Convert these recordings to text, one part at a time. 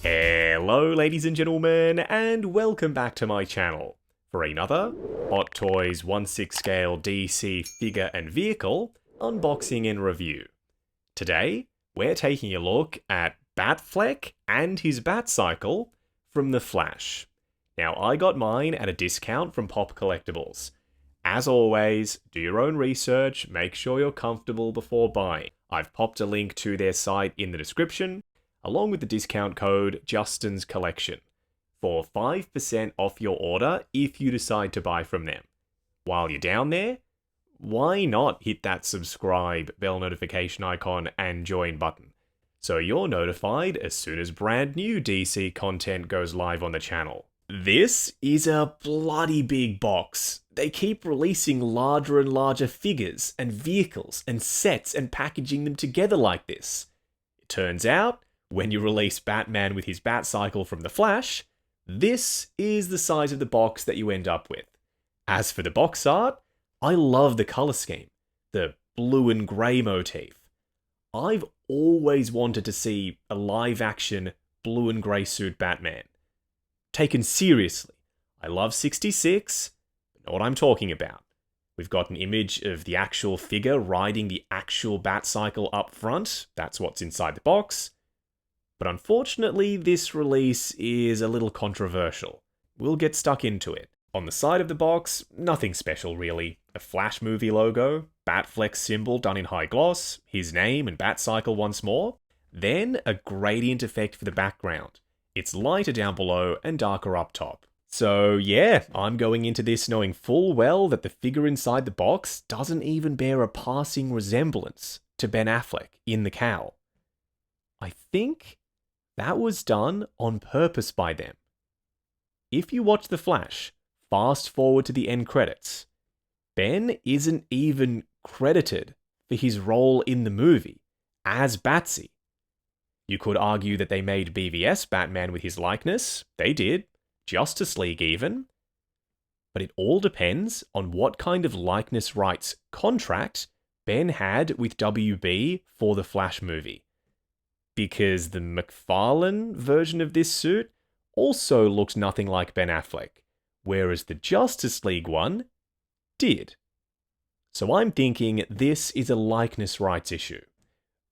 Hello ladies and gentlemen, and welcome back to my channel for another Hot Toys 1/6 scale DC figure and vehicle unboxing and review. Today, we're taking a look at Batfleck and his Batcycle from The Flash. Now, I got mine at a discount from Pop Collectibles. As always, do your own research, make sure you're comfortable before buying. I've popped a link to their site in the description, along with the discount code Justin's Collection, for 5% off your order if you decide to buy from them. While you're down there, why not hit that subscribe, bell notification icon, and join button, so you're notified as soon as brand new DC content goes live on the channel. This is a bloody big box. They keep releasing larger and larger figures and vehicles and sets and packaging them together like this. It turns out, when you release Batman with his Batcycle from The Flash, this is the size of the box that you end up with. As for the box art, I love the colour scheme, the blue and grey motif. I've always wanted to see a live-action blue and grey suit Batman. Taken seriously. I love 66, but know what I'm talking about. We've got an image of the actual figure riding the actual Batcycle up front. That's what's inside the box. But unfortunately, this release is a little controversial. We'll get stuck into it. On the side of the box, nothing special really. A Flash movie logo, Batfleck symbol done in high gloss, his name and Batcycle once more, then a gradient effect for the background. It's lighter down below and darker up top. So yeah, I'm going into this knowing full well that the figure inside the box doesn't even bear a passing resemblance to Ben Affleck in the Cowl. I think that was done on purpose by them. If you watch The Flash, fast forward to the end credits, Ben isn't even credited for his role in the movie as Batsy. You could argue that they made BVS Batman with his likeness. They did. Justice League even. But it all depends on what kind of likeness rights contract Ben had with WB for the Flash movie. Because the McFarlane version of this suit also looks nothing like Ben Affleck, whereas the Justice League one did. So I'm thinking this is a likeness rights issue.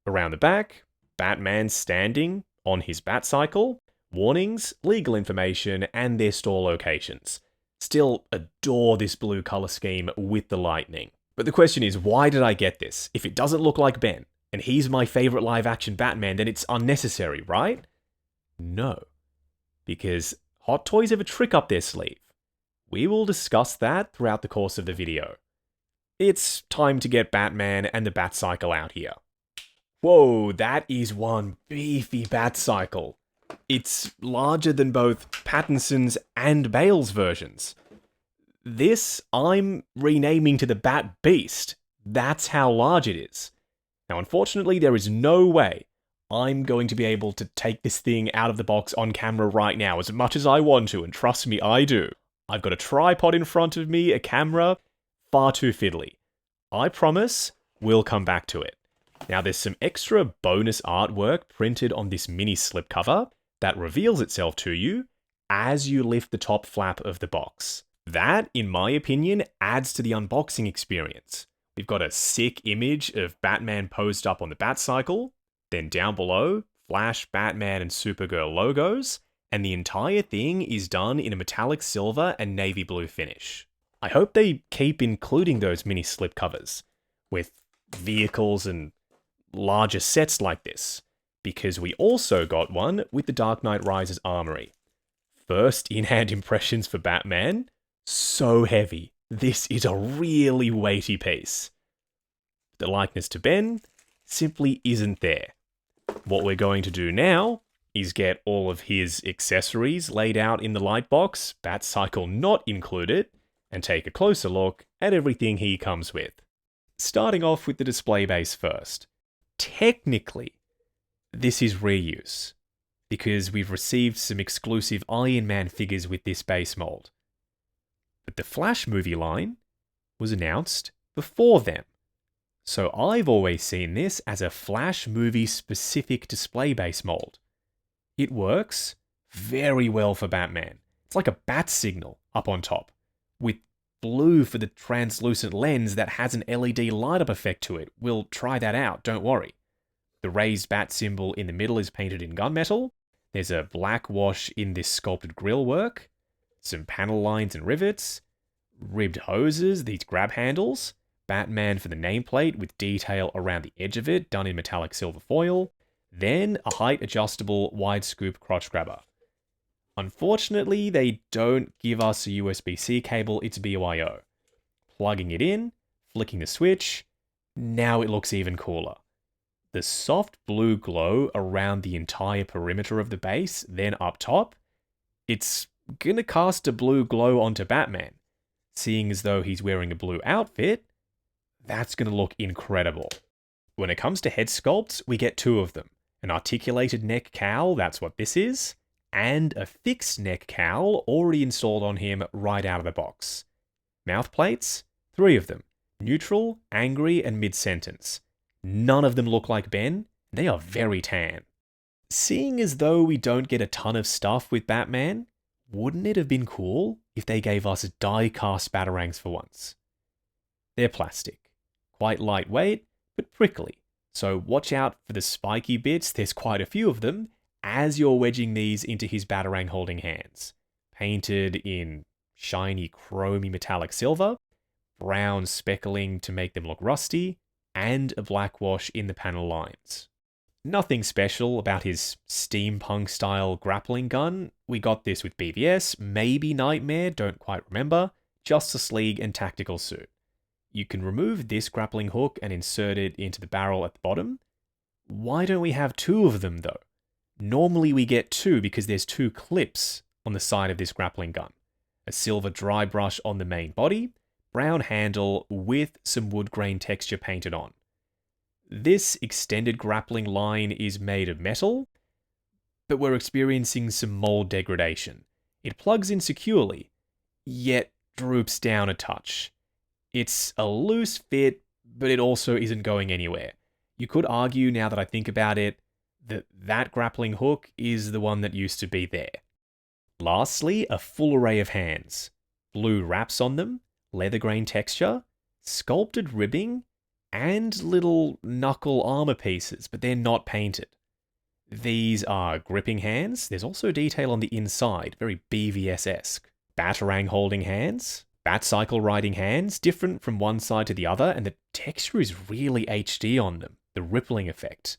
Around the back, Batman standing on his Batcycle, warnings, legal information, and their store locations. Still adore this blue color scheme with the lightning. But the question is, why did I get this? If it doesn't look like Ben, and he's my favorite live-action Batman, then it's unnecessary, right? No. Because Hot Toys have a trick up their sleeve. We will discuss that throughout the course of the video. It's time to get Batman and the Batcycle out here. Whoa, that is one beefy Batcycle. It's larger than both Pattinson's and Bale's versions. This, I'm renaming to the Bat Beast. That's how large it is. Now, unfortunately, there is no way I'm going to be able to take this thing out of the box on camera right now, as much as I want to, and trust me, I do. I've got a tripod in front of me, a camera, far too fiddly. I promise we'll come back to it. Now, there's some extra bonus artwork printed on this mini slipcover that reveals itself to you as you lift the top flap of the box. That, in my opinion, adds to the unboxing experience. We've got a sick image of Batman posed up on the Batcycle, then down below, Flash, Batman, and Supergirl logos, and the entire thing is done in a metallic silver and navy blue finish. I hope they keep including those mini slipcovers with vehicles and larger sets like this, because we also got one with the Dark Knight Rises armory. First in-hand impressions for Batman, so heavy. This is a really weighty piece. The likeness to Ben simply isn't there. What we're going to do now is get all of his accessories laid out in the light box, Batcycle not included, and take a closer look at everything he comes with. Starting off with the display base first. Technically, this is reuse, because we've received some exclusive Iron Man figures with this base mold. But the Flash movie line was announced before them. So I've always seen this as a Flash movie specific display base mold. It works very well for Batman. It's like a bat signal up on top, with blue for the translucent lens that has an LED light up effect to it. We'll try that out, don't worry. The raised bat symbol in the middle is painted in gunmetal. There's a black wash in this sculpted grille work, some panel lines and rivets, ribbed hoses, these grab handles, Batman for the nameplate with detail around the edge of it done in metallic silver foil, then a height adjustable wide scoop crotch grabber. Unfortunately, they don't give us a USB-C cable, it's BYO. Plugging it in, flicking the switch, now it looks even cooler. The soft blue glow around the entire perimeter of the base, then up top, it's gonna cast a blue glow onto Batman. Seeing as though he's wearing a blue outfit, that's gonna look incredible. When it comes to head sculpts, we get two of them. An articulated neck cowl, that's what this is, and a fixed neck cowl already installed on him right out of the box. Mouth plates, 3 of them, neutral, angry, and mid-sentence. None of them look like Ben, they are very tan. Seeing as though we don't get a ton of stuff with Batman, wouldn't it have been cool if they gave us die-cast batarangs for once? They're plastic, quite lightweight, but prickly, so watch out for the spiky bits, there's quite a few of them, as you're wedging these into his batarang holding hands. Painted in shiny chromy metallic silver, brown speckling to make them look rusty, and a black wash in the panel lines. Nothing special about his steampunk-style grappling gun. We got this with BVS, maybe Nightmare, don't quite remember, Justice League and Tactical Suit. You can remove this grappling hook and insert it into the barrel at the bottom. Why don't we have 2 of them, though? Normally we get 2 because there's 2 clips on the side of this grappling gun. A silver dry brush on the main body, brown handle with some wood grain texture painted on. This extended grappling line is made of metal, but we're experiencing some mold degradation. It plugs in securely, yet droops down a touch. It's a loose fit, but it also isn't going anywhere. You could argue, now that I think about it, that that grappling hook is the one that used to be there. Lastly, a full array of hands. Blue wraps on them, leather grain texture, sculpted ribbing, and little knuckle armor pieces, but they're not painted. These are gripping hands. There's also detail on the inside, very BVS-esque. Batarang holding hands, Batcycle riding hands, different from one side to the other, and the texture is really HD on them, the rippling effect.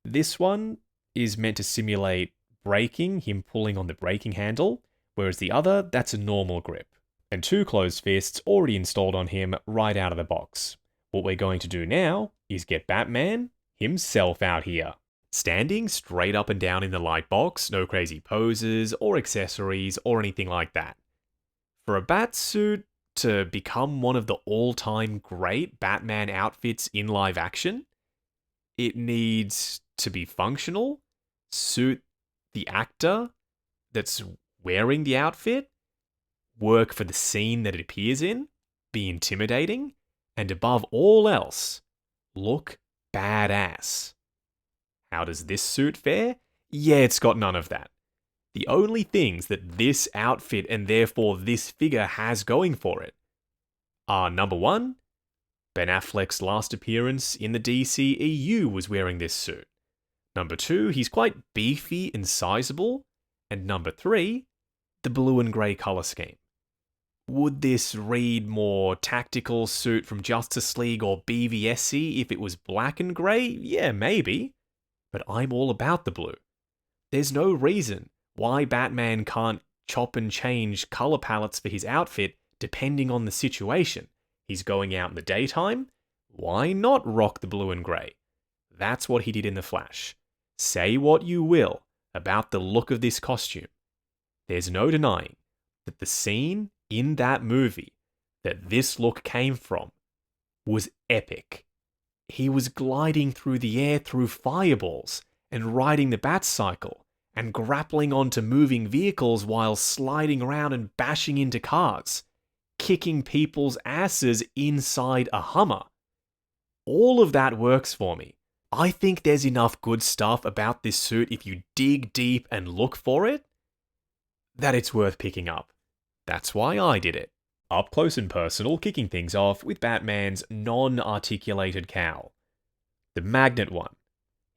This one is meant to simulate braking, him pulling on the braking handle, whereas the other, that's a normal grip. And 2 closed fists already installed on him right out of the box. What we're going to do now is get Batman himself out here. Standing straight up and down in the light box, no crazy poses or accessories or anything like that. For a bat suit to become one of the all-time great Batman outfits in live action, it needs to be functional, suit the actor that's wearing the outfit, work for the scene that it appears in, be intimidating, and above all else, look badass. How does this suit fare? Yeah, it's got none of that. The only things that this outfit and therefore this figure has going for it are number 1, Ben Affleck's last appearance in the DCEU was wearing this suit. Number 2, he's quite beefy and sizable. And number 3, the blue and grey colour scheme. Would this read more tactical suit from Justice League or BVS-y if it was black and grey? Yeah, maybe. But I'm all about the blue. There's no reason why Batman can't chop and change colour palettes for his outfit depending on the situation. He's going out in the daytime. Why not rock the blue and grey? That's what he did in The Flash. Say what you will about the look of this costume. There's no denying that the scene in that movie that this look came from was epic. He was gliding through the air through fireballs and riding the Batcycle and grappling onto moving vehicles while sliding around and bashing into cars, kicking people's asses inside a Hummer. All of that works for me, I think there's enough good stuff about this suit if you dig deep and look for it, that it's worth picking up. That's why I did it. Up close and personal, kicking things off with Batman's non-articulated cowl. The magnet one,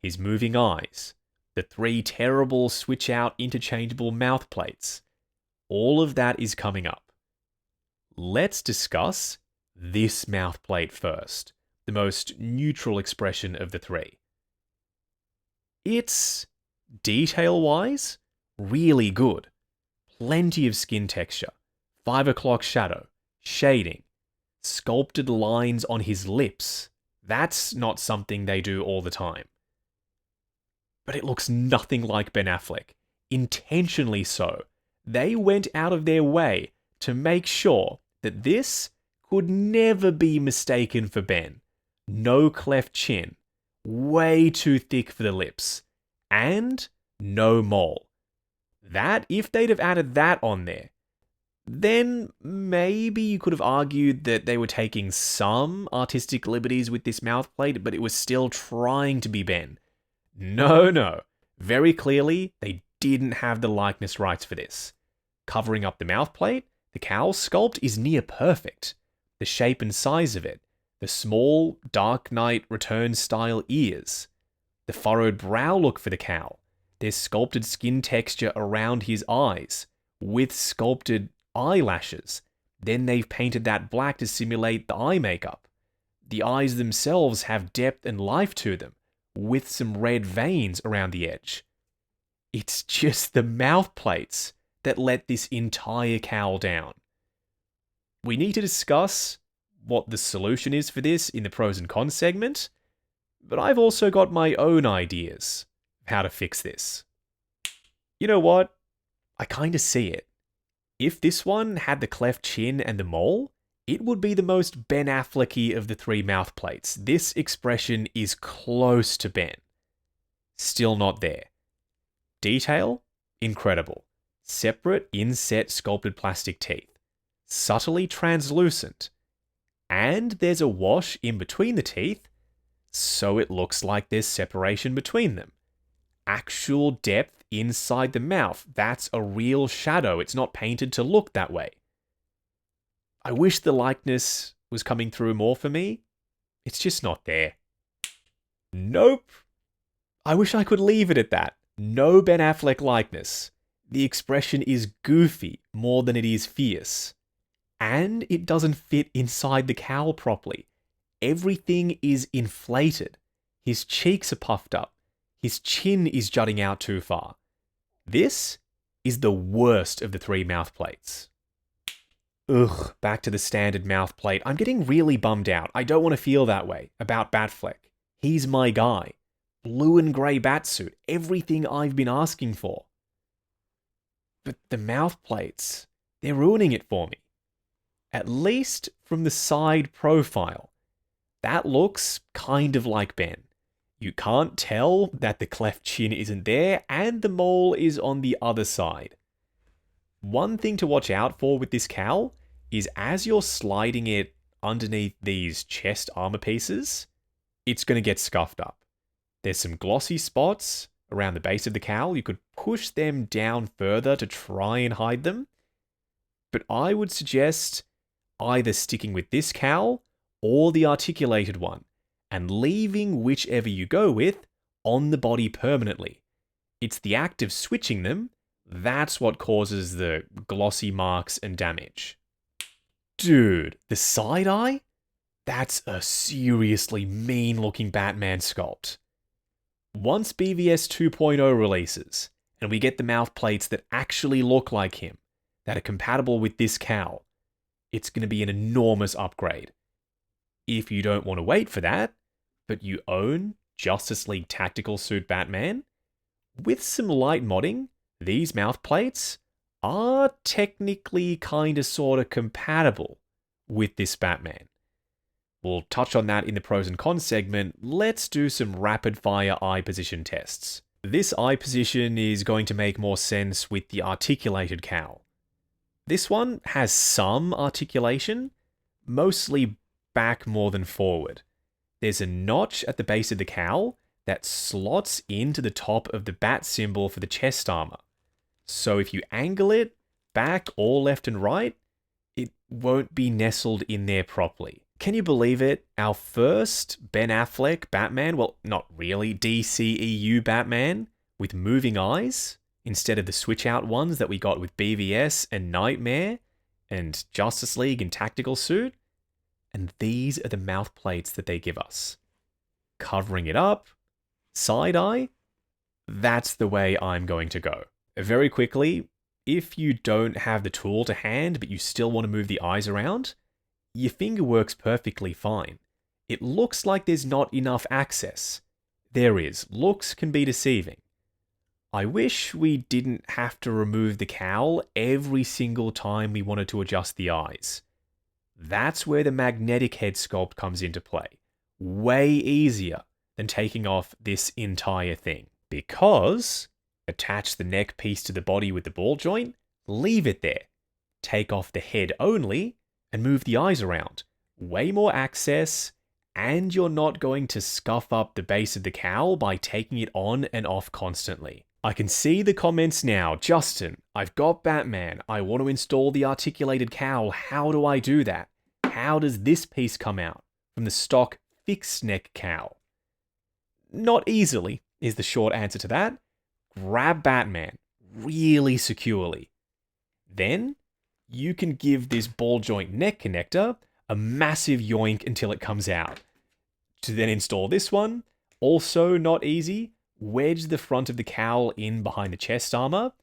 his moving eyes, the 3 terrible switch-out interchangeable mouth plates. All of that is coming up. Let's discuss this mouth plate first, the most neutral expression of the 3. It's, detail-wise, really good. Plenty of skin texture, 5 o'clock shadow, shading, sculpted lines on his lips. That's not something they do all the time. But it looks nothing like Ben Affleck. Intentionally so. They went out of their way to make sure that this could never be mistaken for Ben. No cleft chin, way too thick for the lips, and no mole. That, if they'd have added that on there, then maybe you could have argued that they were taking some artistic liberties with this mouthplate, but it was still trying to be Ben. No. Very clearly, they didn't have the likeness rights for this. Covering up the mouthplate, the cowl sculpt is near perfect. The shape and size of it, the small, Dark Knight Returns style ears, the furrowed brow look for the cowl, there's sculpted skin texture around his eyes, with sculpted eyelashes. Then they've painted that black to simulate the eye makeup. The eyes themselves have depth and life to them, with some red veins around the edge. It's just the mouth plates that let this entire cowl down. We need to discuss what the solution is for this in the pros and cons segment, but I've also got my own ideas of how to fix this. You know what? I kinda see it. If this one had the cleft chin and the mole, it would be the most Ben Affleck-y of the 3 mouth plates. This expression is close to Ben. Still not there. Detail? Incredible. Separate inset sculpted plastic teeth. Subtly translucent. And there's a wash in between the teeth, so it looks like there's separation between them. Actual depth inside the mouth. That's a real shadow. It's not painted to look that way. I wish the likeness was coming through more for me. It's just not there. Nope. I wish I could leave it at that. No Ben Affleck likeness. The expression is goofy more than it is fierce. And it doesn't fit inside the cowl properly. Everything is inflated. His cheeks are puffed up. His chin is jutting out too far. This is the worst of the 3 mouth plates. Ugh, back to the standard mouth plate. I'm getting really bummed out. I don't want to feel that way about Batfleck. He's my guy. Blue and grey batsuit. Everything I've been asking for. But the mouth plates, they're ruining it for me. At least from the side profile. That looks kind of like Ben. You can't tell that the cleft chin isn't there and the mole is on the other side. One thing to watch out for with this cowl is as you're sliding it underneath these chest armor pieces, it's going to get scuffed up. There's some glossy spots around the base of the cowl. You could push them down further to try and hide them. But I would suggest either sticking with this cowl or the articulated one, and leaving whichever you go with on the body permanently. It's the act of switching them that's what causes the glossy marks and damage. Dude, the side eye? That's a seriously mean-looking Batman sculpt. Once BVS 2.0 releases, and we get the mouth plates that actually look like him, that are compatible with this cowl, it's going to be an enormous upgrade. If you don't want to wait for that, but you own Justice League Tactical Suit Batman, with some light modding, these mouth plates are technically kinda sorta compatible with this Batman. We'll touch on that in the pros and cons segment. Let's do some rapid fire eye position tests. This eye position is going to make more sense with the articulated cowl. This one has some articulation, mostly back more than forward. There's a notch at the base of the cowl that slots into the top of the bat symbol for the chest armor. So if you angle it back or left and right, it won't be nestled in there properly. Can you believe it? Our first Ben Affleck Batman, well, not really, DCEU Batman, with moving eyes, instead of the switch-out ones that we got with BVS and Nightmare, and Justice League and Tactical Suit. And these are the mouth plates that they give us. Covering it up, side-eye, that's the way I'm going to go. Very quickly, if you don't have the tool to hand, but you still want to move the eyes around, your finger works perfectly fine. It looks like there's not enough access. There is. Looks can be deceiving. I wish we didn't have to remove the cowl every single time we wanted to adjust the eyes. That's where the magnetic head sculpt comes into play. Way easier than taking off this entire thing. Because attach the neck piece to the body with the ball joint, leave it there. Take off the head only, and move the eyes around. Way more access, and you're not going to scuff up the base of the cowl by taking it on and off constantly. I can see the comments now. Justin, I've got Batman. I want to install the articulated cowl. How do I do that? How does this piece come out from the stock fixed neck cowl? Not easily, is the short answer to that. Grab Batman really securely. Then you can give this ball joint neck connector a massive yoink until it comes out. To then install this one, also not easy. Wedge the front of the cowl in behind the chest armor,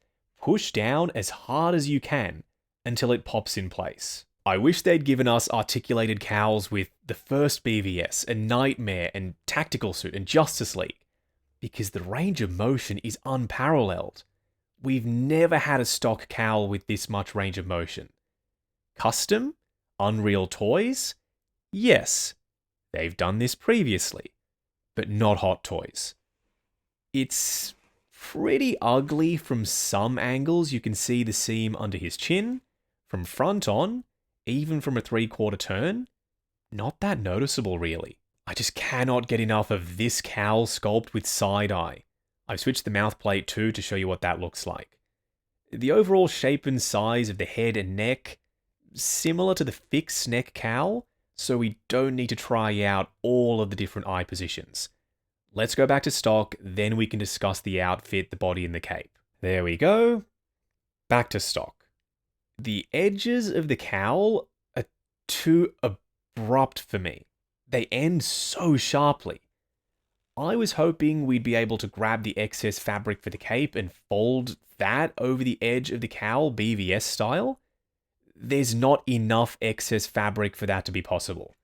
push down as hard as you can until it pops in place. I wish they'd given us articulated cowls with the first BVS and Nightmare and Tactical Suit and Justice League, because the range of motion is unparalleled. We've never had a stock cowl with this much range of motion. Custom? Unreal Toys? Yes, they've done this previously, but not Hot Toys. It's pretty ugly from some angles. You can see the seam under his chin. From front on, even from a 3/4 turn, not that noticeable really. I just cannot get enough of this cowl sculpt with side-eye. I've switched the mouth plate too to show you what that looks like. The overall shape and size of the head and neck, similar to the fixed neck cowl, so we don't need to try out all of the different eye positions. Let's go back to stock, then we can discuss the outfit, the body, and the cape. There we go. Back to stock. The edges of the cowl are too abrupt for me. They end so sharply. I was hoping we'd be able to grab the excess fabric for the cape and fold that over the edge of the cowl, BVS style. There's not enough excess fabric for that to be possible.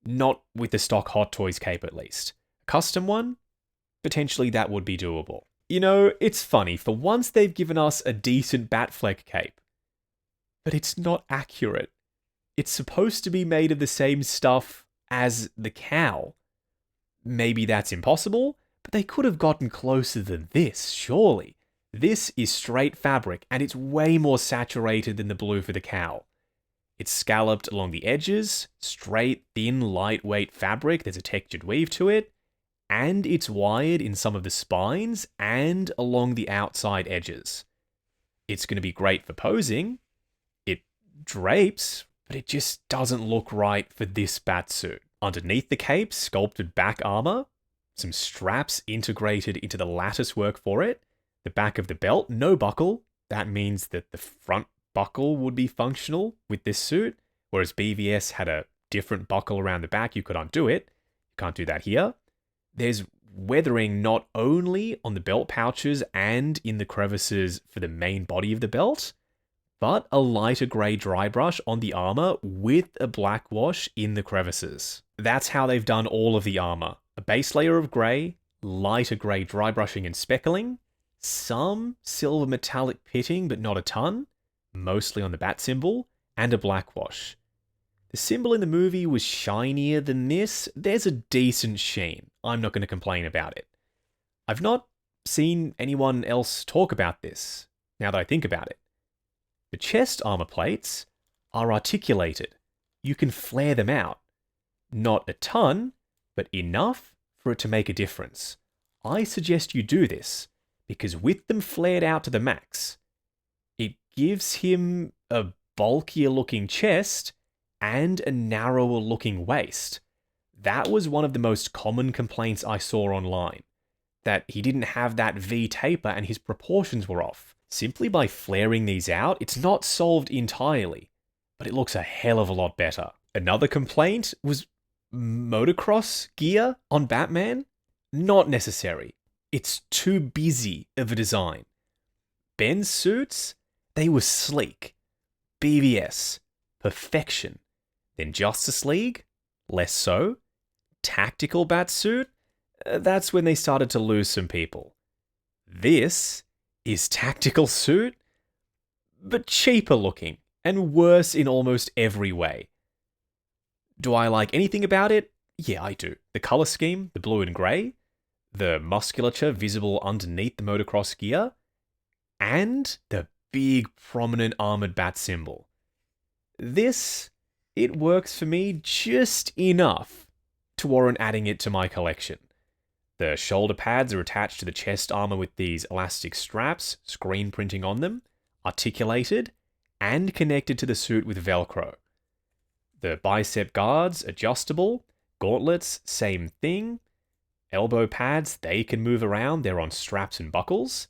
Not with the stock Hot Toys cape at least. Custom one? Potentially that would be doable. You know, it's funny, for once they've given us a decent Batfleck cape. But it's not accurate. It's supposed to be made of the same stuff as the cowl. Maybe that's impossible, but they could have gotten closer than this, surely. This is straight fabric, and it's way more saturated than the blue for the cowl. It's scalloped along the edges, straight, thin, lightweight fabric, there's a textured weave to it, and it's wired in some of the spines and along the outside edges. It's going to be great for posing. It drapes, but it just doesn't look right for this batsuit. Underneath the cape, sculpted back armor, some straps integrated into the lattice work for it, the back of the belt, no buckle. That means that the front buckle would be functional with this suit, whereas BVS had a different buckle around the back. You could undo it. You can't do that here. There's weathering not only on the belt pouches and in the crevices for the main body of the belt, but a lighter grey dry brush on the armor with a black wash in the crevices. That's how they've done all of the armor. A base layer of grey, lighter grey dry brushing and speckling, some silver metallic pitting but not a ton, mostly on the bat symbol, and a black wash. The symbol in the movie was shinier than this. There's a decent sheen. I'm not going to complain about it. I've not seen anyone else talk about this, now that I think about it. The chest armor plates are articulated. You can flare them out. Not a ton, but enough for it to make a difference. I suggest you do this, because with them flared out to the max, it gives him a bulkier looking chest and a narrower looking waist. That was one of the most common complaints I saw online, that he didn't have that V taper and his proportions were off. Simply by flaring these out, it's not solved entirely, but it looks a hell of a lot better. Another complaint was motocross gear on Batman? Not necessary. It's too busy of a design. Ben's suits, they were sleek. BVS, perfection. Then Justice League, less so. Tactical Batsuit, that's when they started to lose some people. This is tactical suit, but cheaper looking and worse in almost every way. Do I like anything about it? Yeah, I do. The color scheme, the blue and grey, the musculature visible underneath the motocross gear, and the big prominent armored bat symbol. This, it works for me just enough to warrant adding it to my collection. The shoulder pads are attached to the chest armor with these elastic straps, screen printing on them, articulated, and connected to the suit with Velcro. The bicep guards, adjustable. Gauntlets, same thing. Elbow pads, they can move around, they're on straps and buckles.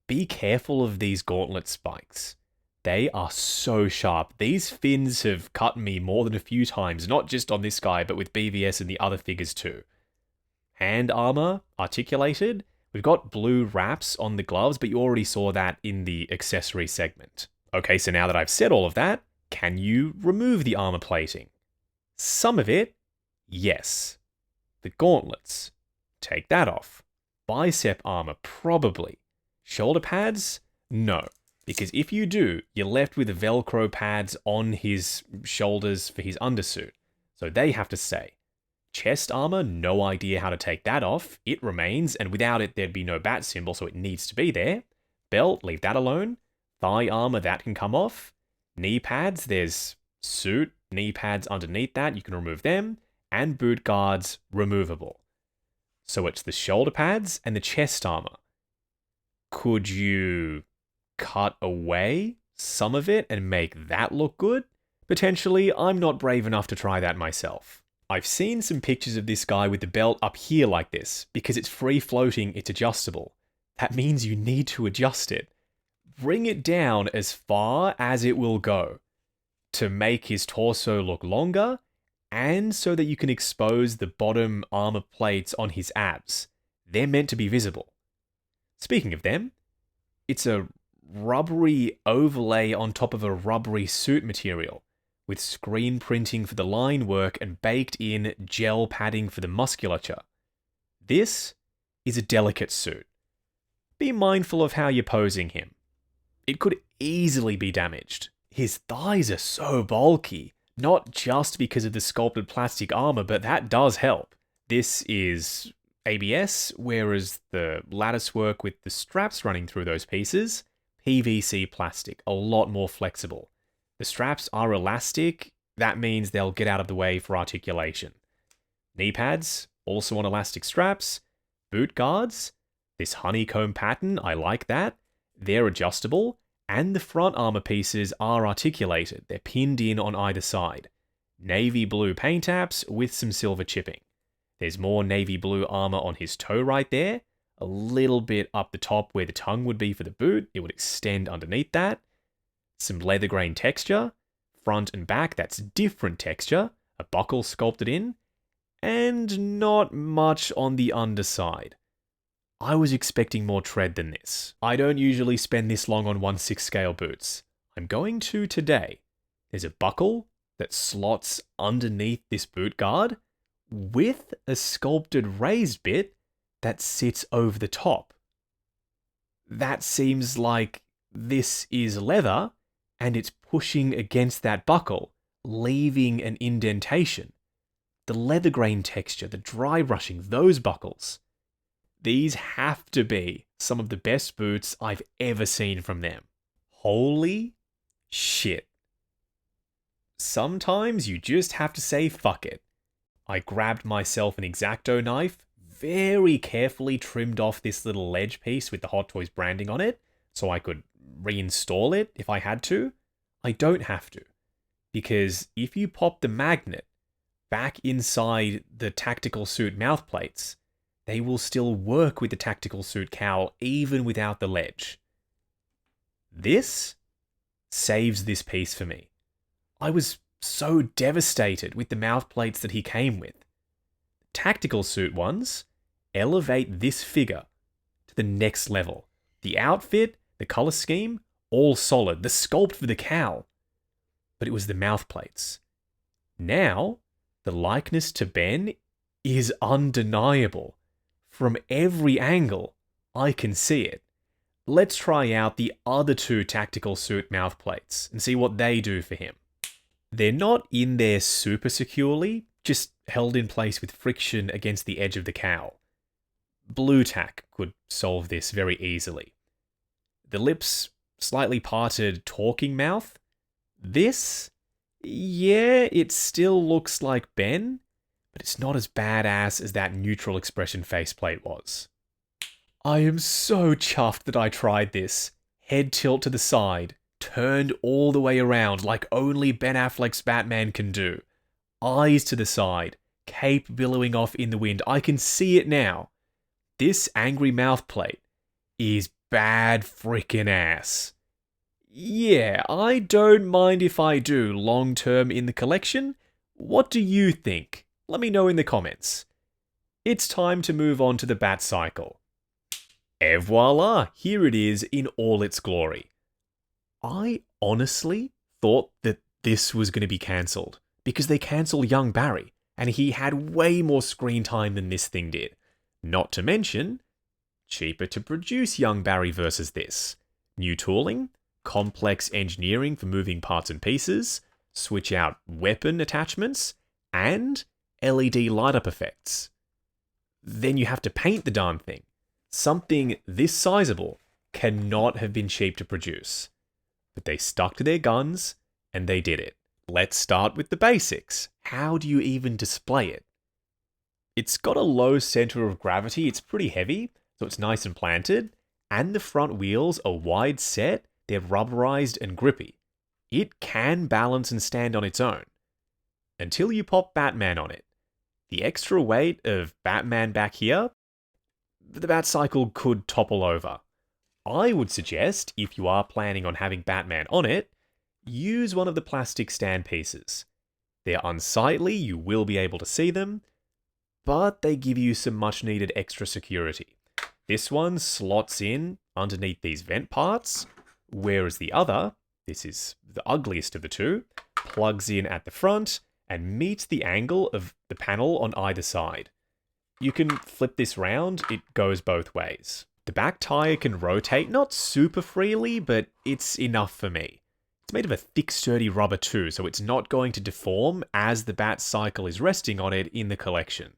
Be careful of these gauntlet spikes. They are so sharp. These fins have cut me more than a few times, not just on this guy, but with BVS and the other figures too. Hand armor, articulated. We've got blue wraps on the gloves, but you already saw that in the accessory segment. Okay, so now that I've said all of that, can you remove the armor plating? Some of it, yes. The gauntlets, take that off. Bicep armor, probably. Shoulder pads, no. Because if you do, you're left with Velcro pads on his shoulders for his undersuit. So they have to stay. Chest armor, no idea how to take that off. It remains, and without it, there'd be no bat symbol, so it needs to be there. Belt, leave that alone. Thigh armor, that can come off. Knee pads, there's suit, knee pads underneath that, you can remove them. And boot guards, removable. So it's the shoulder pads and the chest armor. Could you cut away some of it and make that look good? Potentially, I'm not brave enough to try that myself. I've seen some pictures of this guy with the belt up here like this. Because it's free floating, it's adjustable. That means you need to adjust it. Bring it down as far as it will go to make his torso look longer and so that you can expose the bottom armor plates on his abs. They're meant to be visible. Speaking of them, it's a rubbery overlay on top of a rubbery suit material, with screen printing for the line work and baked in gel padding for the musculature. This is a delicate suit. Be mindful of how you're posing him. It could easily be damaged. His thighs are so bulky, not just because of the sculpted plastic armor, but that does help. This is ABS, whereas the lattice work with the straps running through those pieces, PVC plastic, a lot more flexible. The straps are elastic, that means they'll get out of the way for articulation. Knee pads, also on elastic straps. Boot guards, this honeycomb pattern, I like that. They're adjustable, and the front armor pieces are articulated. They're pinned in on either side. Navy blue paint apps with some silver chipping. There's more navy blue armor on his toe right there. A little bit up the top where the tongue would be for the boot. It would extend underneath that. Some leather grain texture. Front and back, that's different texture. A buckle sculpted in. And not much on the underside. I was expecting more tread than this. I don't usually spend this long on 1/6 scale boots. I'm going to today. There's a buckle that slots underneath this boot guard with a sculpted raised bit that sits over the top. That seems like this is leather and it's pushing against that buckle, leaving an indentation. The leather grain texture, the dry brushing, those buckles. These have to be some of the best boots I've ever seen from them. Holy shit. Sometimes you just have to say fuck it. I grabbed myself an X-Acto knife very carefully trimmed off this little ledge piece with the Hot Toys branding on it, so I could reinstall it if I had to. I don't have to, because if you pop the magnet back inside the tactical suit mouthplates, they will still work with the tactical suit cowl even without the ledge. This saves this piece for me. I was so devastated with the mouthplates that he came with. Tactical suit ones elevate this figure to the next level. The outfit, the color scheme, all solid. The sculpt for the cowl. But it was the mouthplates. Now, the likeness to Ben is undeniable. From every angle, I can see it. Let's try out the other two tactical suit mouthplates and see what they do for him. They're not in there super securely, just held in place with friction against the edge of the cowl. Blue tack could solve this very easily. The lips, slightly parted talking mouth. This, yeah, it still looks like Ben, but it's not as badass as that neutral expression faceplate was. I am so chuffed that I tried this. Head tilt to the side, turned all the way around like only Ben Affleck's Batman can do. Eyes to the side, cape billowing off in the wind. I can see it now. This angry mouthplate is bad frickin' ass. Yeah, I don't mind if I do long term in the collection. What do you think? Let me know in the comments. It's time to move on to the Batcycle. Et voila, here it is in all its glory. I honestly thought that this was going to be cancelled, because they cancelled young Barry, and he had way more screen time than this thing did. Not to mention, cheaper to produce young Barry versus this. New tooling, complex engineering for moving parts and pieces, switch out weapon attachments, and LED light-up effects. Then you have to paint the darn thing. Something this sizable cannot have been cheap to produce. But they stuck to their guns, and they did it. Let's start with the basics. How do you even display it? It's got a low center of gravity, it's pretty heavy, so it's nice and planted, and the front wheels are wide set, they're rubberized and grippy. It can balance and stand on its own. Until you pop Batman on it. The extra weight of Batman back here, the Batcycle could topple over. I would suggest, if you are planning on having Batman on it, use one of the plastic stand pieces. They're unsightly, you will be able to see them, but they give you some much needed extra security. This one slots in underneath these vent parts, whereas the other, this is the ugliest of the two, plugs in at the front and meets the angle of the panel on either side. You can flip this round, it goes both ways. The back tire can rotate, not super freely, but it's enough for me. It's made of a thick, sturdy rubber too, so it's not going to deform as the Batcycle is resting on it in the collection.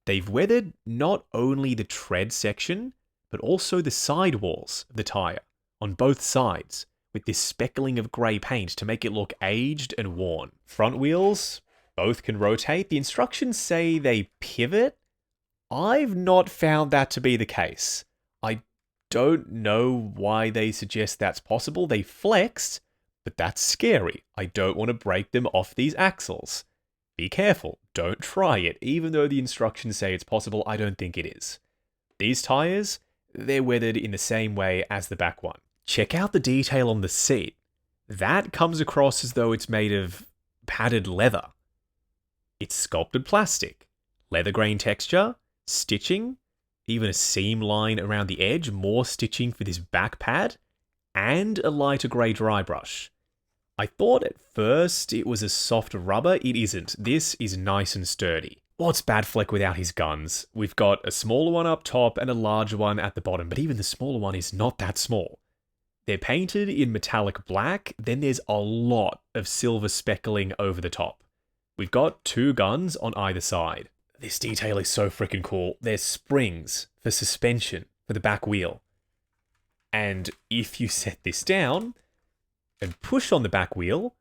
They've weathered not only the tread section, but also the sidewalls of the tire, on both sides, with this speckling of grey paint to make it look aged and worn. Front wheels, both can rotate. The instructions say they pivot. I've not found that to be the case. I don't know why they suggest that's possible. They flex, but that's scary. I don't want to break them off these axles. Be careful, don't try it. Even though the instructions say it's possible, I don't think it is. These tires, they're weathered in the same way as the back one. Check out the detail on the seat. That comes across as though it's made of padded leather. It's sculpted plastic, leather grain texture, stitching, even a seam line around the edge, more stitching for this back pad, and a lighter grey dry brush. I thought at first it was a soft rubber. It isn't. This is nice and sturdy. What's Batfleck without his guns? We've got a smaller one up top and a larger one at the bottom, but even the smaller one is not that small. They're painted in metallic black, then there's a lot of silver speckling over the top. We've got two guns on either side. This detail is so freaking cool. There's springs for suspension for the back wheel. And if you set this down and push on the back wheel,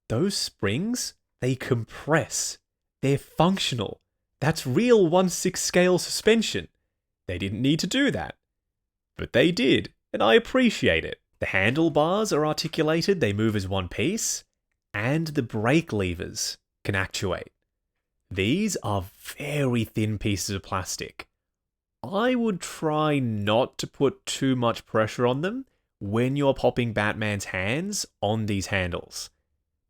those springs, they compress. They're functional. That's real 1/6 scale suspension. They didn't need to do that. But they did, and I appreciate it. The handlebars are articulated, they move as one piece, and the brake levers can actuate. These are very thin pieces of plastic. I would try not to put too much pressure on them when you're popping Batman's hands on these handles.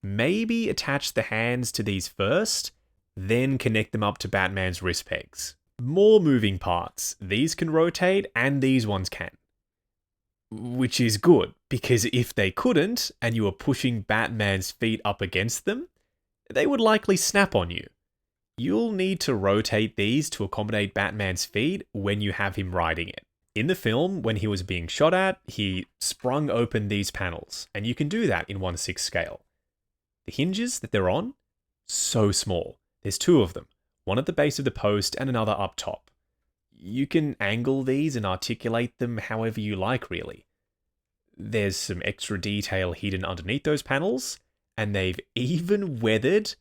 Maybe attach the hands to these first, then connect them up to Batman's wrist pegs. More moving parts. These can rotate and these ones can. Which is good, because if they couldn't, and you were pushing Batman's feet up against them, they would likely snap on you. You'll need to rotate these to accommodate Batman's feet when you have him riding it. In the film, when he was being shot at, he sprung open these panels, and you can do that in 1/6 scale. The hinges that they're on, so small. There's 2 of them, one at the base of the post and another up top. You can angle these and articulate them however you like, really. There's some extra detail hidden underneath those panels, and they've even weathered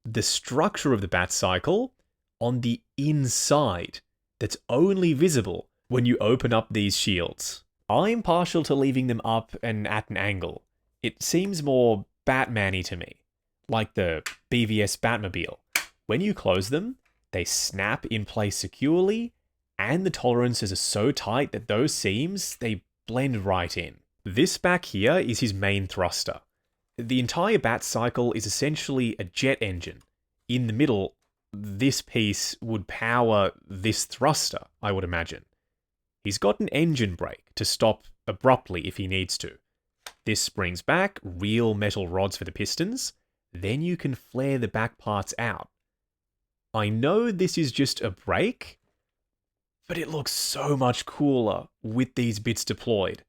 the structure of the Batcycle on the inside that's only visible when you open up these shields. I'm partial to leaving them up and at an angle. It seems more Batman-y to me, like the BVS Batmobile. When you close them, they snap in place securely, and the tolerances are so tight that those seams, they blend right in. This back here is his main thruster. The entire Batcycle is essentially a jet engine. In the middle, this piece would power this thruster, I would imagine. He's got an engine brake to stop abruptly if he needs to. This springs back, real metal rods for the pistons, then you can flare the back parts out. I know this is just a brake, but it looks so much cooler with these bits deployed.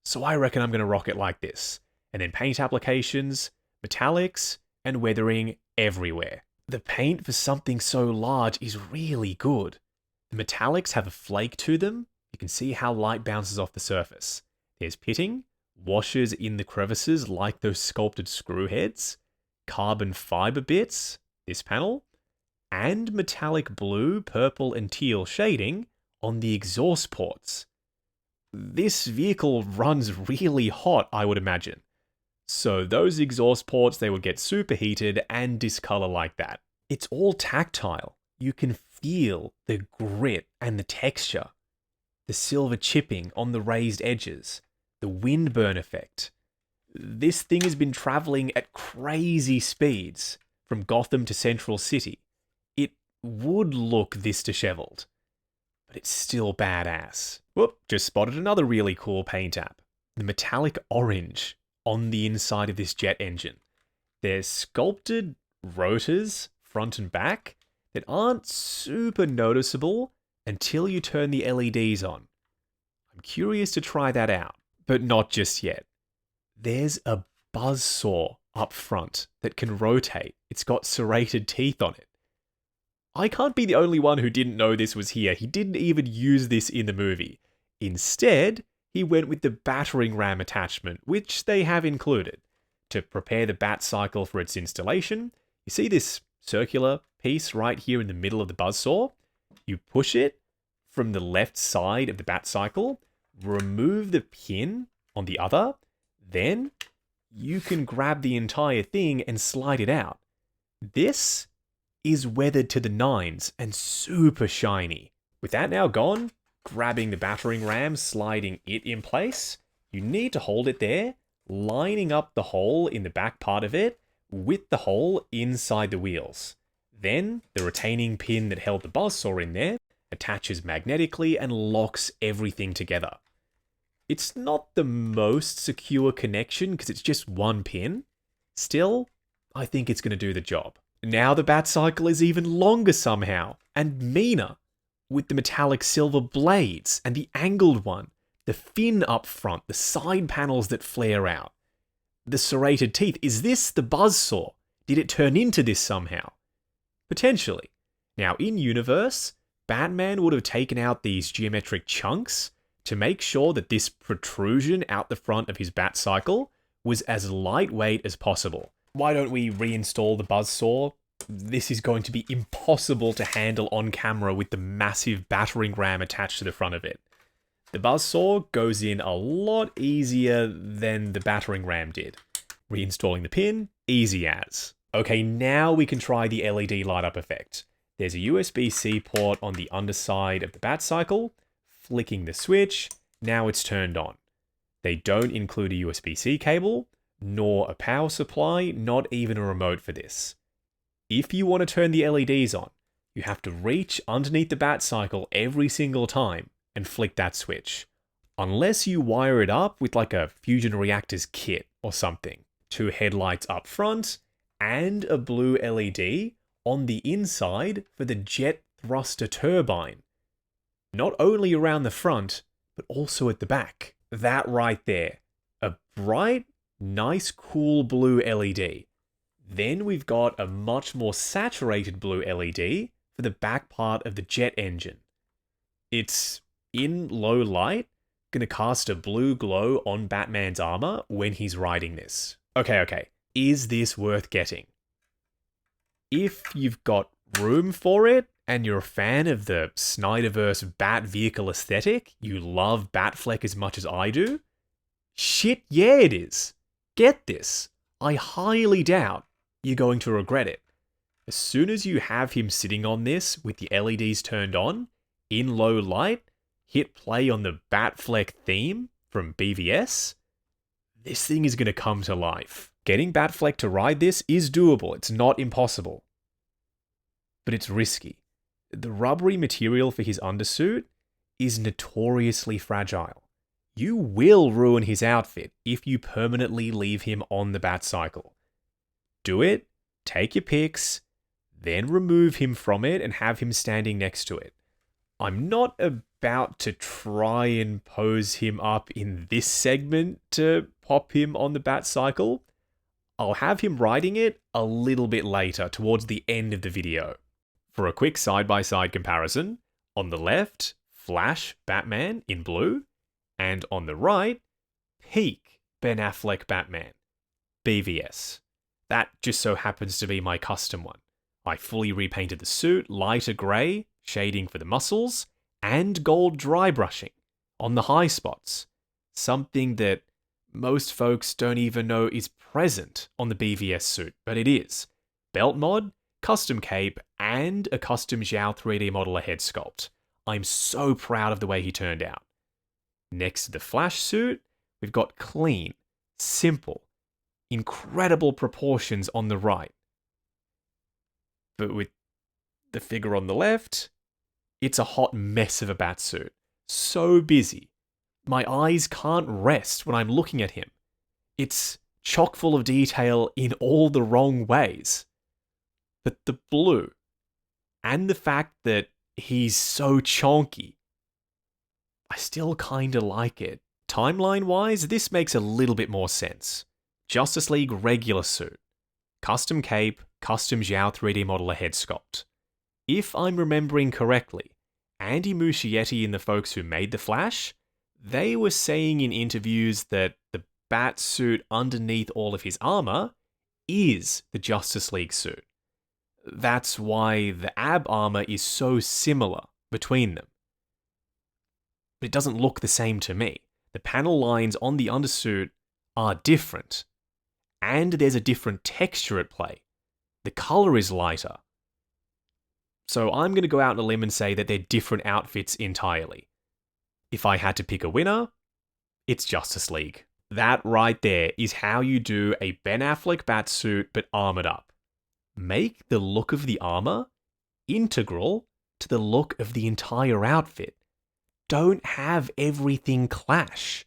So I reckon I'm going to rock it like this. And then paint applications, metallics, and weathering everywhere. The paint for something so large is really good. The metallics have a flake to them. You can see how light bounces off the surface. There's pitting, washers in the crevices like those sculpted screw heads, carbon fiber bits, this panel, and metallic blue, purple, and teal shading on the exhaust ports. This vehicle runs really hot, I would imagine. So those exhaust ports, they would get superheated and discolor like that. It's all tactile. You can feel the grit and the texture. The silver chipping on the raised edges. The wind burn effect. This thing has been traveling at crazy speeds from Gotham to Central City. It would look this disheveled, but it's still badass. Whoop, just spotted another really cool paint app. The metallic orange on the inside of this jet engine. There's sculpted rotors, front and back, that aren't super noticeable until you turn the LEDs on. I'm curious to try that out, but not just yet. There's a buzzsaw up front that can rotate. It's got serrated teeth on it. I can't be the only one who didn't know this was here. He didn't even use this in the movie. Instead, he went with the battering ram attachment, which they have included. To prepare the Batcycle for its installation, you see this circular piece right here in the middle of the buzzsaw? You push it from the left side of the Batcycle, remove the pin on the other, then you can grab the entire thing and slide it out. This is weathered to the nines and super shiny. With that now gone, grabbing the battering ram, sliding it in place, you need to hold it there, lining up the hole in the back part of it with the hole inside the wheels. Then, the retaining pin that held the buzzsaw in there attaches magnetically and locks everything together. It's not the most secure connection because it's just one pin. Still, I think it's going to do the job. Now the Batcycle is even longer somehow, and meaner, with the metallic silver blades and the angled one, the fin up front, the side panels that flare out, the serrated teeth. Is this the buzzsaw? Did it turn into this somehow? Potentially. Now, in universe, Batman would have taken out these geometric chunks to make sure that this protrusion out the front of his Batcycle was as lightweight as possible. Why don't we reinstall the buzzsaw this is going to be impossible to handle on camera with the massive battering ram attached to the front of it. The buzzsaw goes in a lot easier than the battering ram did. Reinstalling the pin, easy as. Okay, now we can try the LED light up effect. There's a USB-C port on the underside of the Batcycle. Flicking the switch, now it's turned on. They don't include a USB-C cable, nor a power supply, not even a remote for this. If you want to turn the LEDs on, you have to reach underneath the Batcycle every single time and flick that switch. Unless you wire it up with like a fusion reactors kit or something. 2 headlights up front and a blue LED on the inside for the jet thruster turbine. Not only around the front, but also at the back. That right there. A bright, nice, cool blue LED. Then we've got a much more saturated blue LED for the back part of the jet engine. It's in low light, gonna cast a blue glow on Batman's armor when he's riding this. Okay. Is this worth getting? If you've got room for it, and you're a fan of the Snyderverse Bat vehicle aesthetic, you love Batfleck as much as I do, shit yeah it is. Get this. I highly doubt you're going to regret it. As soon as you have him sitting on this with the LEDs turned on, in low light, hit play on the Batfleck theme from BVS, this thing is going to come to life. Getting Batfleck to ride this is doable, it's not impossible. But it's risky. The rubbery material for his undersuit is notoriously fragile. You will ruin his outfit if you permanently leave him on the Batcycle. Do it, take your pics, then remove him from it and have him standing next to it. I'm not about to try and pose him up in this segment to pop him on the Batcycle. I'll have him riding it a little bit later, towards the end of the video. For a quick side-by-side comparison, on the left, Flash Batman in blue, and on the right, peak Ben Affleck Batman, BVS. That just so happens to be my custom one. I fully repainted the suit lighter grey, shading for the muscles, and gold dry brushing on the high spots. Something that most folks don't even know is present on the BVS suit, but it is. Belt mod, custom cape, and a custom Zhao 3D modeler head sculpt. I'm so proud of the way he turned out. Next to the Flash suit, we've got clean, simple, incredible proportions on the right. But with the figure on the left, it's a hot mess of a Batsuit. So busy. My eyes can't rest when I'm looking at him. It's chock full of detail in all the wrong ways. But the blue, and the fact that he's so chonky, I still kinda like it. Timeline-wise, this makes a little bit more sense. Justice League regular suit. Custom cape, custom Zhao 3D modeler head sculpt. If I'm remembering correctly, Andy Muschietti and the folks who made The Flash, they were saying in interviews that the bat suit underneath all of his armor is the Justice League suit. That's why the ab armor is so similar between them. But it doesn't look the same to me. The panel lines on the undersuit are different. And there's a different texture at play. The color is lighter. So I'm going to go out on a limb and say that they're different outfits entirely. If I had to pick a winner, it's Justice League. That right there is how you do a Ben Affleck batsuit but armored up. Make the look of the armor integral to the look of the entire outfit. Don't have everything clash.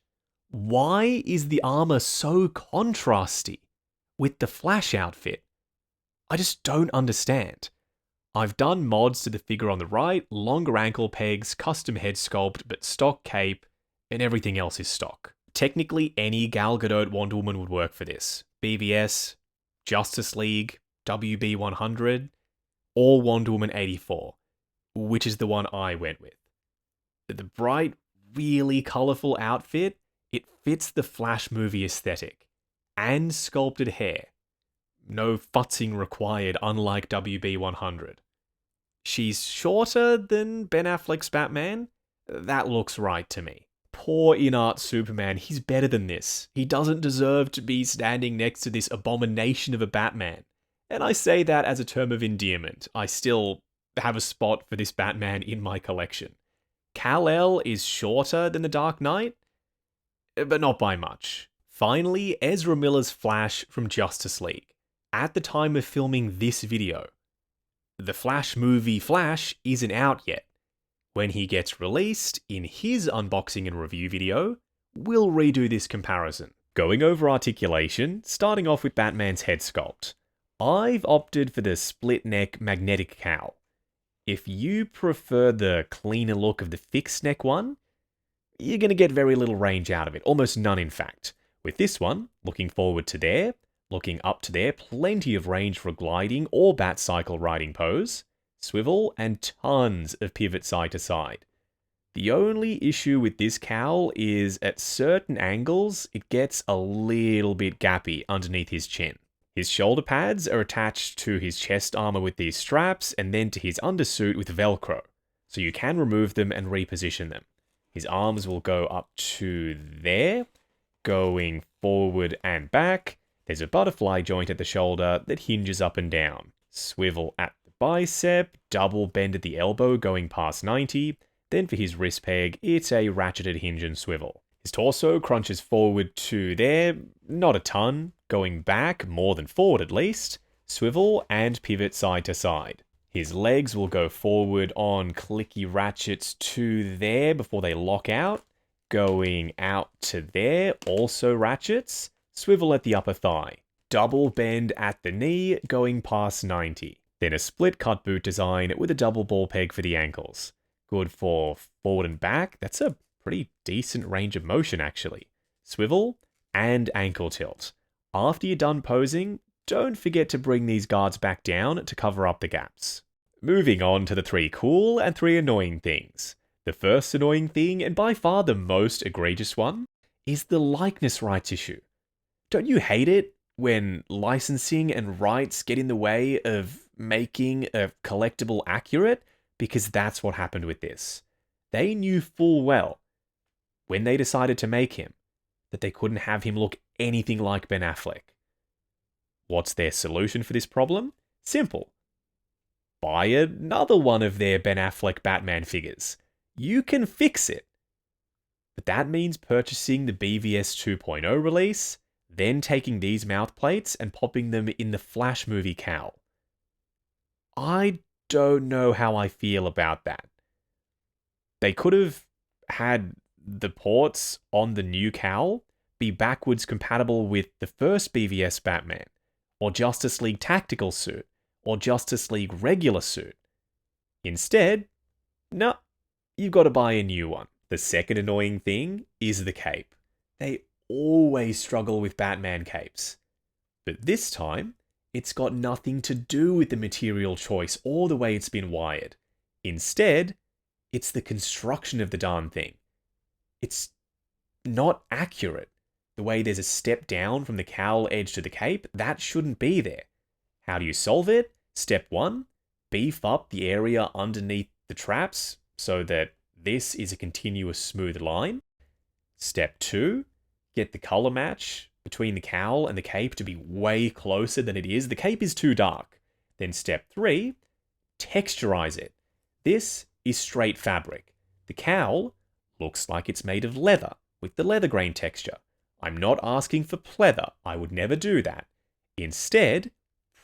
Why is the armor so contrasty with the Flash outfit? I just don't understand. I've done mods to the figure on the right, longer ankle pegs, custom head sculpt, but stock cape, and everything else is stock. Technically, any Gal Gadot Wonder Woman would work for this. BVS, Justice League, WB100, or Wonder Woman 84, which is the one I went with. The bright, really colourful outfit, it fits the Flash movie aesthetic, and sculpted hair. No futzing required, unlike WB100. She's shorter than Ben Affleck's Batman? That looks right to me. Poor in-art Superman, he's better than this. He doesn't deserve to be standing next to this abomination of a Batman. And I say that as a term of endearment. I still have a spot for this Batman in my collection. Kal-El is shorter than the Dark Knight, but not by much. Finally, Ezra Miller's Flash from Justice League. At the time of filming this video, the Flash movie Flash isn't out yet. When he gets released, in his unboxing and review video, we'll redo this comparison. Going over articulation, starting off with Batman's head sculpt. I've opted for the split neck magnetic cowl. If you prefer the cleaner look of the fixed neck one, you're going to get very little range out of it, almost none in fact. With this one, looking forward to there, looking up to there, plenty of range for gliding or Batcycle riding pose, swivel, and tons of pivot side to side. The only issue with this cowl is at certain angles, it gets a little bit gappy underneath his chin. His shoulder pads are attached to his chest armor with these straps and then to his undersuit with Velcro, so you can remove them and reposition them. His arms will go up to there, going forward and back. There's a butterfly joint at the shoulder that hinges up and down. Swivel at the bicep, double bend at the elbow going past 90. Then for his wrist peg, it's a ratcheted hinge and swivel. His torso crunches forward to there, not a ton, going back more than forward at least. Swivel and pivot side to side. His legs will go forward on clicky ratchets to there before they lock out. Going out to there, also ratchets. Swivel at the upper thigh. Double bend at the knee, going past 90. Then a split cut boot design with a double ball peg for the ankles. Good for forward and back. That's a pretty decent range of motion actually. Swivel and ankle tilt. After you're done posing, don't forget to bring these guards back down to cover up the gaps. Moving on to the 3 cool and 3 annoying things. The first annoying thing, and by far the most egregious one, is the likeness rights issue. Don't you hate it when licensing and rights get in the way of making a collectible accurate? Because that's what happened with this. They knew full well, when they decided to make him, that they couldn't have him look anything like Ben Affleck. What's their solution for this problem? Simple. Buy another one of their Ben Affleck Batman figures. You can fix it. But that means purchasing the BVS 2.0 release, then taking these mouth plates and popping them in the Flash movie cowl. I don't know how I feel about that. They could have had the ports on the new cowl be backwards compatible with the first BVS Batman, or Justice League Tactical Suit, or Justice League Regular Suit. Instead, no, you've got to buy a new one. The second annoying thing is the cape. They always struggle with Batman capes. But this time, it's got nothing to do with the material choice or the way it's been wired. Instead, it's the construction of the darn thing. It's not accurate. The way there's a step down from the cowl edge to the cape, that shouldn't be there. How do you solve it? Step 1, beef up the area underneath the traps so that this is a continuous smooth line. Step 2, get the color match between the cowl and the cape to be way closer than it is. The cape is too dark. Then step 3, texturize it. This is straight fabric. The cowl looks like it's made of leather with the leather grain texture. I'm not asking for pleather. I would never do that. Instead,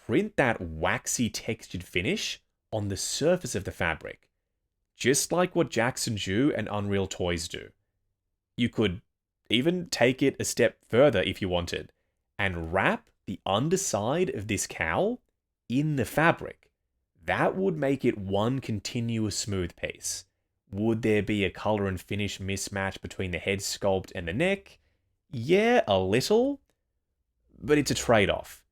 print that waxy textured finish on the surface of the fabric, just like what Jackson Ju and Unreal Toys do. You could even take it a step further if you wanted, and wrap the underside of this cowl in the fabric. That would make it one continuous smooth piece. Would there be a color and finish mismatch between the head sculpt and the neck? Yeah, a little, but it's a trade-off.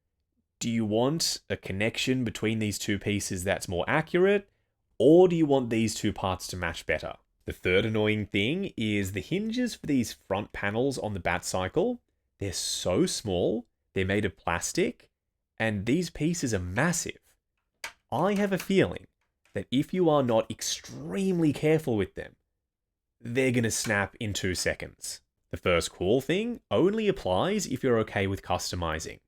Do you want a connection between these two pieces that's more accurate, or do you want these two parts to match better? The third annoying thing is the hinges for these front panels on the Batcycle. They're so small, they're made of plastic, And these pieces are massive. I have a feeling that if you are not extremely careful with them, they're going to snap in 2 seconds. The first cool thing only applies if you're okay with customizing.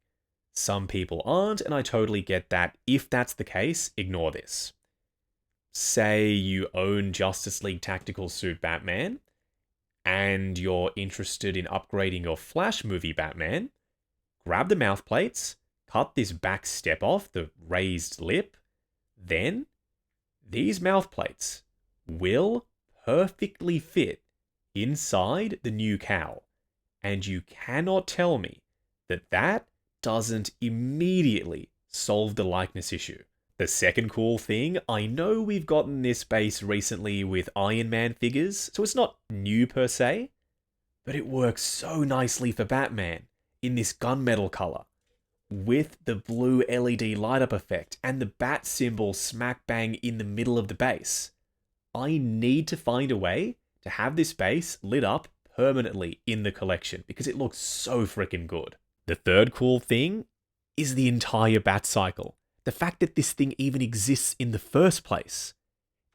Some people aren't, and I totally get that. If that's the case, ignore this. Say you own Justice League Tactical Suit Batman, and you're interested in upgrading your Flash movie Batman, grab the mouth plates, cut this back step off, the raised lip, then these mouth plates will perfectly fit inside the new cowl. And you cannot tell me that that doesn't immediately solve the likeness issue. The second cool thing, I know we've gotten this base recently with Iron Man figures, so it's not new per se, but it works so nicely for Batman in this gunmetal color, with the blue LED light up effect and the bat symbol smack bang in the middle of the base. I need to find a way to have this base lit up permanently in the collection because it looks so freaking good. The third cool thing is the entire Batcycle. The fact that this thing even exists in the first place.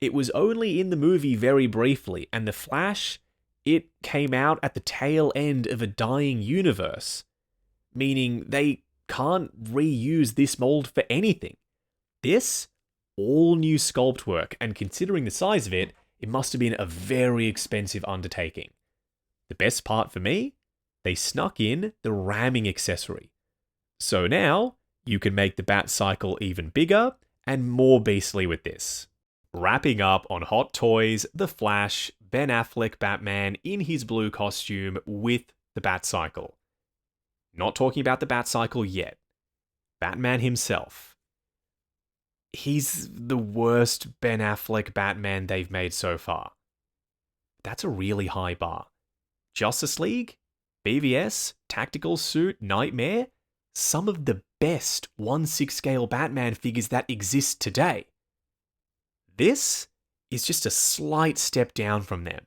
It was only in the movie very briefly, and the Flash, it came out at the tail end of a dying universe, meaning they can't reuse this mold for anything. This, all new sculpt work, and considering the size of it, it must have been a very expensive undertaking. The best part for me, they snuck in the ramming accessory. So now, you can make the Batcycle even bigger and more beastly with this. Wrapping up on Hot Toys, The Flash, Ben Affleck Batman in his blue costume with the Batcycle. Not talking about the Batcycle yet. Batman himself. He's the worst Ben Affleck Batman they've made so far. That's a really high bar. Justice League, BVS, Tactical Suit, Nightmare, some of the best 1/6 scale Batman figures that exist today. This is just a slight step down from them.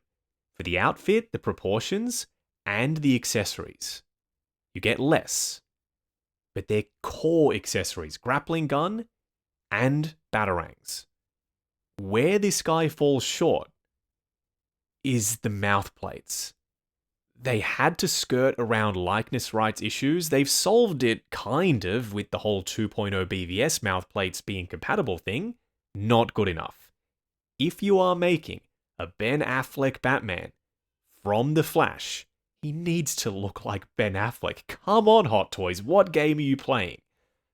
For the outfit, the proportions, and the accessories. You get less. But they're core accessories, grappling gun and batarangs. Where this guy falls short is the mouth plates. They had to skirt around likeness rights issues. They've solved it kind of with the whole 2.0 BVS mouth plates being compatible thing. Not good enough. If you are making a Ben Affleck Batman from The Flash, he needs to look like Ben Affleck. Come on, Hot Toys, what game are you playing?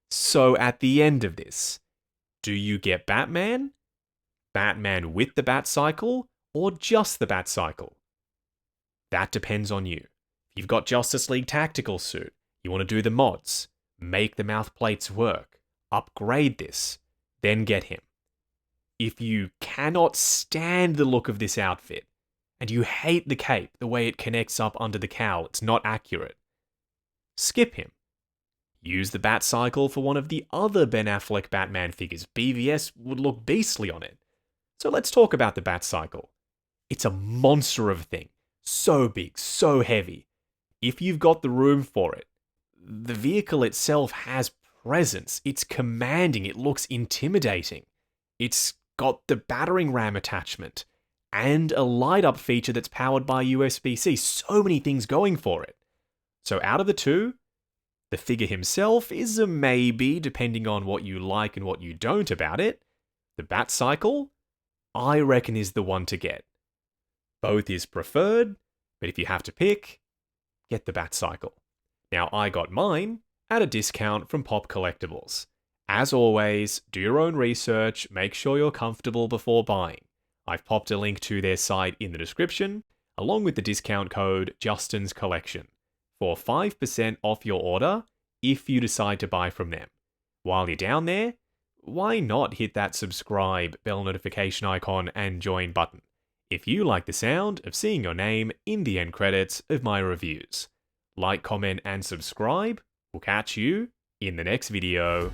So at the end of this, do you get Batman? Batman with the Batcycle? Or just the Batcycle? That depends on you. If you've got Justice League Tactical Suit, you want to do the mods, make the mouth plates work, upgrade this, then get him. If you cannot stand the look of this outfit, and you hate the cape, the way it connects up under the cowl, it's not accurate, skip him. Use the Batcycle for one of the other Ben Affleck Batman figures. BVS would look beastly on it. So let's talk about the Batcycle. It's a monster of a thing. So big, so heavy. If you've got the room for it, the vehicle itself has presence. It's commanding. It looks intimidating. It's got the battering ram attachment and a light-up feature that's powered by USB-C. So many things going for it. So out of the two, the figure himself is a maybe, depending on what you like and what you don't about it. The Batcycle, I reckon, is the one to get. Both is preferred, but if you have to pick, get the Batcycle. Now, I got mine at a discount from Pop Collectibles. As always, do your own research, make sure you're comfortable before buying. I've popped a link to their site in the description, along with the discount code Justin's Collection, for 5% off your order if you decide to buy from them. While you're down there, why not hit that subscribe, bell notification icon, and join button if you like the sound of seeing your name in the end credits of my reviews. Like, comment, and subscribe. We'll catch you in the next video.